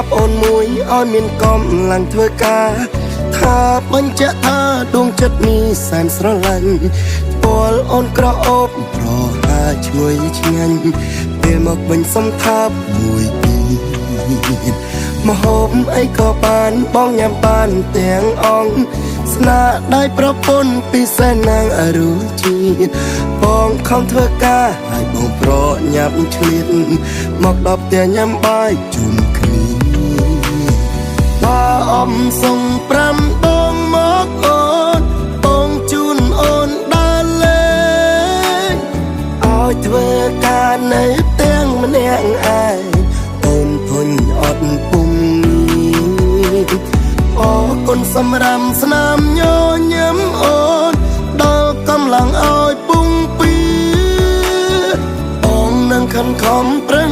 บអូនមួយឲ្យមានកំឡើងធ្វើការថាបញ្ជាក់ថាដួងចិត្តនេះសែនស្រឡាញ់ពលអូនក្រអូបប្រហាឈ្ងុយឆ្ងាញ់ពេលមកវិញសំថាបមួយទៀតមហូបអីក៏បានបងញ៉ាំបានទាំងអង្គស្នាដៃប្រពន្ធពីសែននាងអរុជាតិបងខំធ្វើការហើយបងប្រញាប់ឆ្លៀតមកដល់ផ្ទះញ៉ាំបាយជុំគ្នាបាអំសុង5បងមកអូនបងជូនអូនដើរលេងឲ្យធ្វើការនៅផ្ទាំងម្នាក់ឯងអូនធុញអត់ពុំអរគុណសម្រាប់ស្នាមញញឹមអូនដល់កម្លាំងឲ្យពុងពីបងនឹងខំខំប្រ